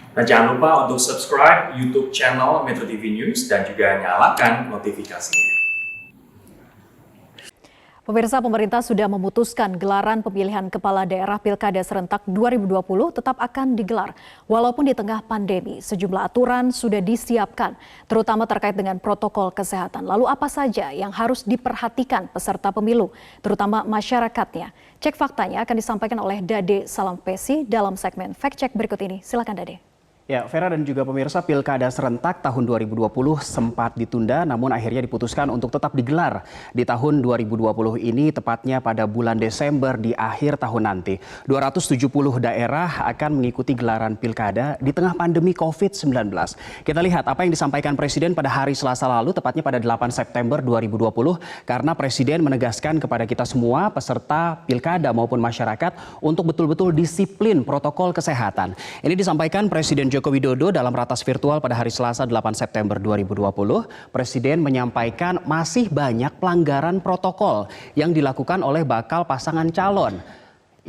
Dan jangan lupa untuk subscribe YouTube channel Metro TV News dan juga nyalakan notifikasinya. Pemirsa, pemerintah sudah memutuskan gelaran pemilihan kepala daerah Pilkada serentak 2020 tetap akan digelar. Walaupun di tengah pandemi, sejumlah aturan sudah disiapkan, terutama terkait dengan protokol kesehatan. Lalu apa saja yang harus diperhatikan peserta pemilu, terutama masyarakatnya? Cek faktanya akan disampaikan oleh Dade Salampesi dalam segmen Fact Check berikut ini. Silakan Dade. Ya, Vera dan juga pemirsa, Pilkada serentak tahun 2020 sempat ditunda namun akhirnya diputuskan untuk tetap digelar di tahun 2020 ini, tepatnya pada bulan Desember di akhir tahun nanti. 270 daerah akan mengikuti gelaran Pilkada di tengah pandemi COVID-19. Kita lihat apa yang disampaikan Presiden pada hari Selasa lalu, tepatnya pada 8 September 2020, karena Presiden menegaskan kepada kita semua peserta Pilkada maupun masyarakat untuk betul-betul disiplin protokol kesehatan. Ini disampaikan Presiden Joko Widodo dalam ratas virtual pada hari Selasa 8 September 2020. Presiden menyampaikan masih banyak pelanggaran protokol yang dilakukan oleh bakal pasangan calon.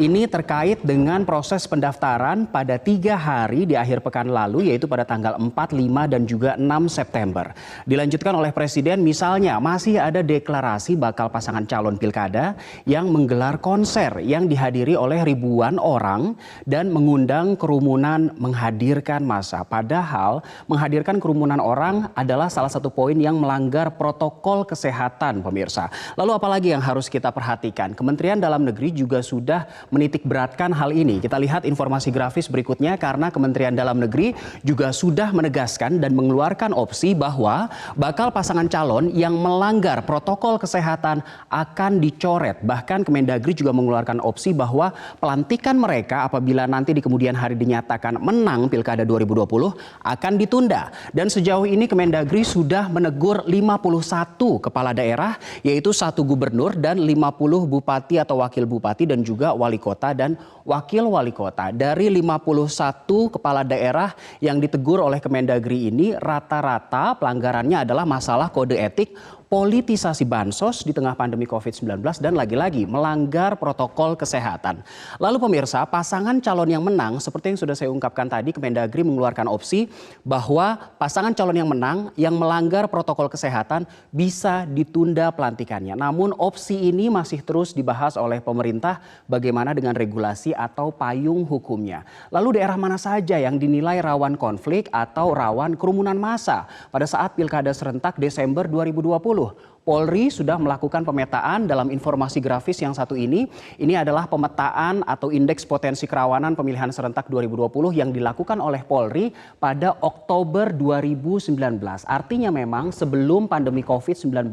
Ini terkait dengan proses pendaftaran pada 3 hari di akhir pekan lalu, yaitu pada tanggal 4, 5, dan juga 6 September. Dilanjutkan oleh Presiden, misalnya masih ada deklarasi bakal pasangan calon pilkada yang menggelar konser yang dihadiri oleh ribuan orang dan mengundang kerumunan menghadirkan massa. Padahal menghadirkan kerumunan orang adalah salah satu poin yang melanggar protokol kesehatan, pemirsa. Lalu apalagi yang harus kita perhatikan? Kementerian Dalam Negeri juga sudah menitik beratkan hal ini. Kita lihat informasi grafis berikutnya, karena Kementerian Dalam Negeri juga sudah menegaskan dan mengeluarkan opsi bahwa bakal pasangan calon yang melanggar protokol kesehatan akan dicoret. Bahkan Kemendagri juga mengeluarkan opsi bahwa pelantikan mereka apabila nanti di kemudian hari dinyatakan menang Pilkada 2020 akan ditunda. Dan sejauh ini Kemendagri sudah menegur 51 kepala daerah, yaitu 1 gubernur dan 50 bupati atau wakil bupati dan juga wali kota dan wakil wali kota. Dari 51 kepala daerah yang ditegur oleh Kemendagri ini, rata-rata pelanggarannya adalah masalah kode etik, politisasi bansos di tengah pandemi COVID-19, dan lagi-lagi melanggar protokol kesehatan. Lalu pemirsa, pasangan calon yang menang, seperti yang sudah saya ungkapkan tadi, Kemendagri mengeluarkan opsi bahwa pasangan calon yang menang yang melanggar protokol kesehatan bisa ditunda pelantikannya. Namun opsi ini masih terus dibahas oleh pemerintah, bagaimana dengan regulasi atau payung hukumnya. Lalu daerah mana saja yang dinilai rawan konflik atau rawan kerumunan massa pada saat Pilkada serentak Desember 2020? Polri sudah melakukan pemetaan dalam informasi grafis yang satu ini. Ini adalah pemetaan atau indeks potensi kerawanan pemilihan serentak 2020 yang dilakukan oleh Polri pada Oktober 2019. Artinya memang sebelum pandemi COVID-19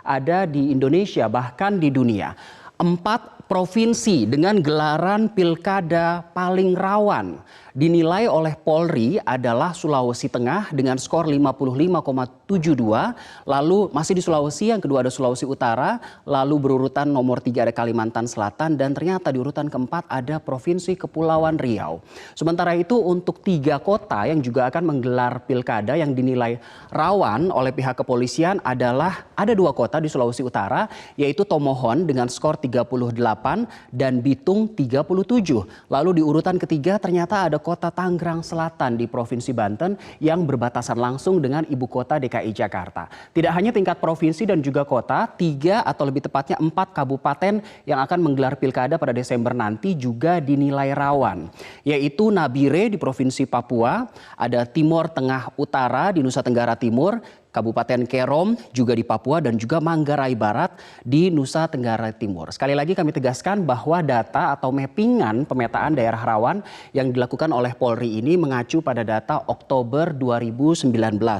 ada di Indonesia, bahkan di dunia. 4 provinsi dengan gelaran pilkada paling rawan dinilai oleh Polri adalah Sulawesi Tengah dengan skor 55,72, lalu masih di Sulawesi, yang kedua ada Sulawesi Utara, lalu berurutan nomor 3 ada Kalimantan Selatan, dan ternyata di urutan keempat ada Provinsi Kepulauan Riau. Sementara itu untuk 3 kota yang juga akan menggelar pilkada yang dinilai rawan oleh pihak kepolisian adalah ada 2 kota di Sulawesi Utara, yaitu Tomohon dengan skor 38 dan Bitung 37. Lalu di urutan ketiga ternyata ada kota Tangerang Selatan di Provinsi Banten yang berbatasan langsung dengan ibu kota DKI Jakarta. Tidak hanya tingkat provinsi dan juga kota, 3 atau lebih tepatnya 4 kabupaten yang akan menggelar pilkada pada Desember nanti juga dinilai rawan, yaitu Nabire di Provinsi Papua, ada Timor Tengah Utara di Nusa Tenggara Timur, Kabupaten Kerom juga di Papua, dan juga Manggarai Barat di Nusa Tenggara Timur. Sekali lagi kami tegaskan bahwa data atau mappingan pemetaan daerah rawan yang dilakukan oleh Polri ini mengacu pada data Oktober 2019,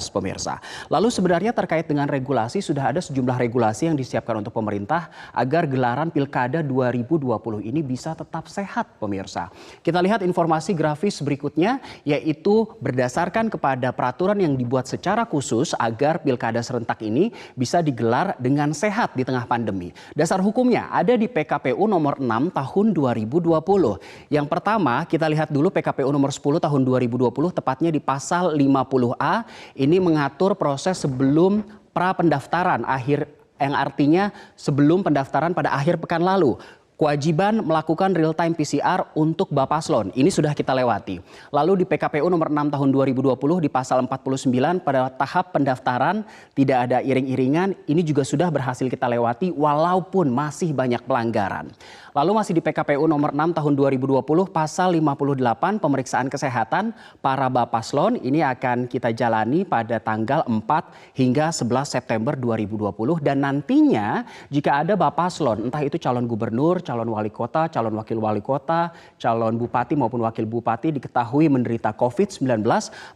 pemirsa. Lalu sebenarnya terkait dengan regulasi, sudah ada sejumlah regulasi yang disiapkan untuk pemerintah agar gelaran Pilkada 2020 ini bisa tetap sehat, pemirsa. Kita lihat informasi grafis berikutnya, yaitu berdasarkan kepada peraturan yang dibuat secara khusus agar pilkada serentak ini bisa digelar dengan sehat di tengah pandemi. Dasar hukumnya ada di PKPU nomor 6 tahun 2020. Yang pertama kita lihat dulu PKPU nomor 10 tahun 2020, tepatnya di pasal 50A. Ini mengatur proses sebelum pra pendaftaran akhir, yang artinya sebelum pendaftaran pada akhir pekan lalu. Kewajiban melakukan real time PCR untuk Bapaslon ini sudah kita lewati. Lalu di PKPU nomor 6 tahun 2020 di pasal 49 pada tahap pendaftaran tidak ada iring-iringan, ini juga sudah berhasil kita lewati walaupun masih banyak pelanggaran. Lalu masih di PKPU nomor 6 tahun 2020 pasal 58 pemeriksaan kesehatan para Bapaslon ini akan kita jalani pada tanggal 4 hingga 11 September 2020 dan nantinya jika ada Bapaslon entah itu calon gubernur, calon wali kota, calon wakil wali kota, calon bupati maupun wakil bupati diketahui menderita COVID-19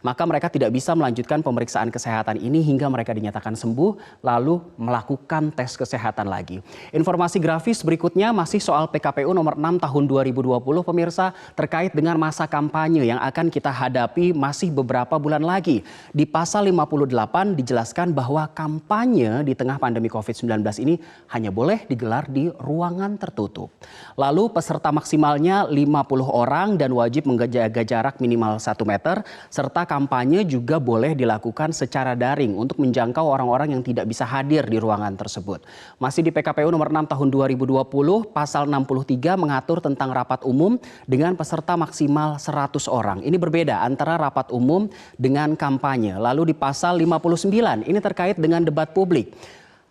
maka mereka tidak bisa melanjutkan pemeriksaan kesehatan ini hingga mereka dinyatakan sembuh lalu melakukan tes kesehatan lagi. Informasi grafis berikutnya masih soal PKPU nomor 6 tahun 2020 pemirsa terkait dengan masa kampanye yang akan kita hadapi masih beberapa bulan lagi. Di pasal 58 dijelaskan bahwa kampanye di tengah pandemi COVID-19 ini hanya boleh digelar di ruangan tertutup. Lalu peserta maksimalnya 50 orang dan wajib menjaga jarak minimal 1 meter serta kampanye juga boleh dilakukan secara daring untuk menjangkau orang-orang yang tidak bisa hadir di ruangan tersebut. Masih di PKPU nomor 6 tahun 2020 pasal 63 mengatur tentang rapat umum dengan peserta maksimal 100 orang. Ini berbeda antara rapat umum dengan kampanye. Lalu di pasal 59 ini terkait dengan debat publik.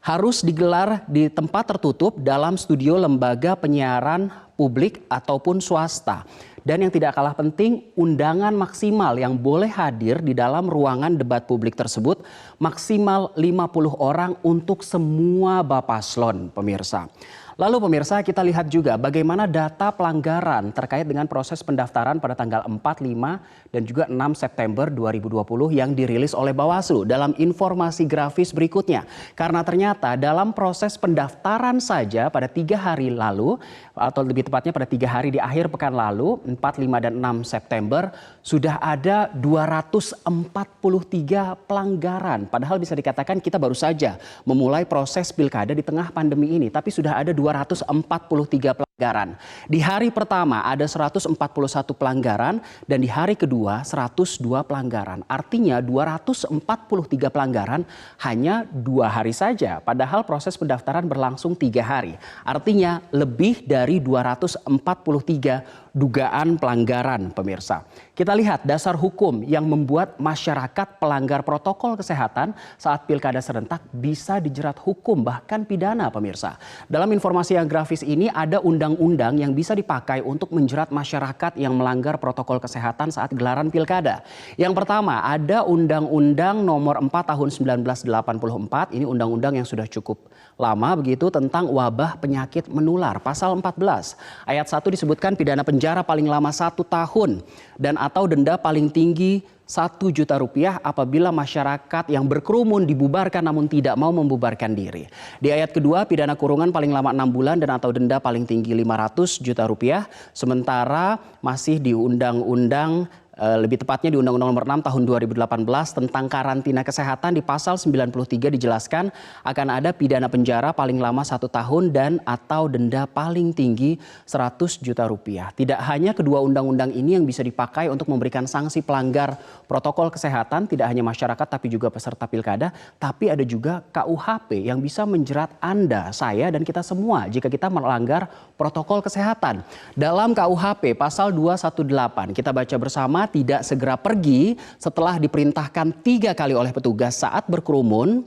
Harus digelar di tempat tertutup dalam studio lembaga penyiaran publik ataupun swasta. Dan yang tidak kalah penting, undangan maksimal yang boleh hadir di dalam ruangan debat publik tersebut maksimal 50 orang untuk semua Bapaslon, pemirsa. Lalu pemirsa kita lihat juga bagaimana data pelanggaran terkait dengan proses pendaftaran pada tanggal 4, 5, dan juga 6 September 2020 yang dirilis oleh Bawaslu dalam informasi grafis berikutnya. Karena ternyata dalam proses pendaftaran saja pada 3 hari lalu atau lebih tepatnya pada 3 hari di akhir pekan lalu 4, 5, dan 6 September sudah ada 243 pelanggaran. Padahal bisa dikatakan kita baru saja memulai proses pilkada di tengah pandemi ini tapi sudah ada 243 pelanggaran. Di hari pertama ada 141 pelanggaran dan di hari kedua 102 pelanggaran. Artinya 243 pelanggaran hanya 2 hari saja. Padahal proses pendaftaran berlangsung 3 hari. Artinya lebih dari 243 dugaan pelanggaran, pemirsa. Kita lihat dasar hukum yang membuat masyarakat pelanggar protokol kesehatan saat pilkada serentak bisa dijerat hukum bahkan pidana, pemirsa. Dalam informasi yang grafis ini ada undang-undang yang bisa dipakai untuk menjerat masyarakat yang melanggar protokol kesehatan saat gelaran pilkada. Yang pertama ada Undang-Undang nomor 4 tahun 1984. Ini undang-undang yang sudah cukup lama begitu tentang wabah penyakit menular. Pasal 14 ayat 1 disebutkan pidana penjara paling lama 1 tahun dan atau denda paling tinggi 1 juta rupiah apabila masyarakat yang berkerumun dibubarkan namun tidak mau membubarkan diri. Di ayat kedua pidana kurungan paling lama 6 bulan dan atau denda paling tinggi 500 juta rupiah. Sementara masih di undang-undang lebih tepatnya di Undang-Undang nomor 6 tahun 2018 tentang karantina kesehatan di pasal 93 dijelaskan akan ada pidana penjara paling lama 1 tahun dan atau denda paling tinggi 100 juta rupiah. Tidak hanya kedua undang-undang ini yang bisa dipakai untuk memberikan sanksi pelanggar protokol kesehatan, tidak hanya masyarakat tapi juga peserta pilkada, tapi ada juga KUHP yang bisa menjerat Anda, saya dan kita semua jika kita melanggar protokol kesehatan. Dalam KUHP pasal 218 kita baca bersama tidak segera pergi setelah diperintahkan 3 kali oleh petugas saat berkerumun,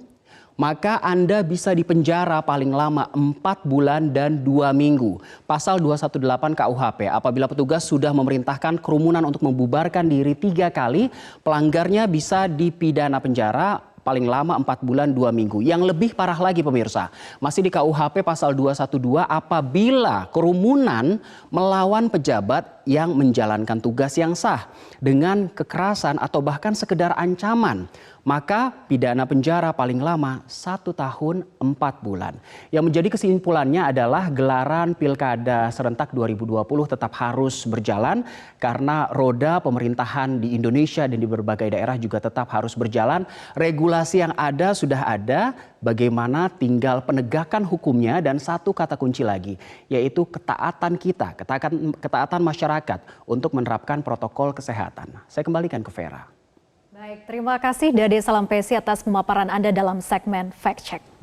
maka Anda bisa dipenjara paling lama 4 bulan dan 2 minggu. Pasal 218 KUHP, apabila petugas sudah memerintahkan kerumunan untuk membubarkan diri 3 kali, pelanggarnya bisa dipidana penjara paling lama 4 bulan 2 minggu. Yang lebih parah lagi pemirsa, masih di KUHP pasal 212 apabila kerumunan melawan pejabat yang menjalankan tugas yang sah dengan kekerasan atau bahkan sekedar ancaman, maka pidana penjara paling lama 1 tahun 4 bulan. Yang menjadi kesimpulannya adalah gelaran Pilkada Serentak 2020 tetap harus berjalan karena roda pemerintahan di Indonesia dan di berbagai daerah juga tetap harus berjalan. Regulasi yang ada sudah ada, bagaimana tinggal penegakan hukumnya dan satu kata kunci lagi, yaitu ketaatan kita, ketaatan masyarakat untuk menerapkan protokol kesehatan. Saya kembalikan ke Vera. Baik, terima kasih Dade Salampesi atas pemaparan Anda dalam segmen Fact Check.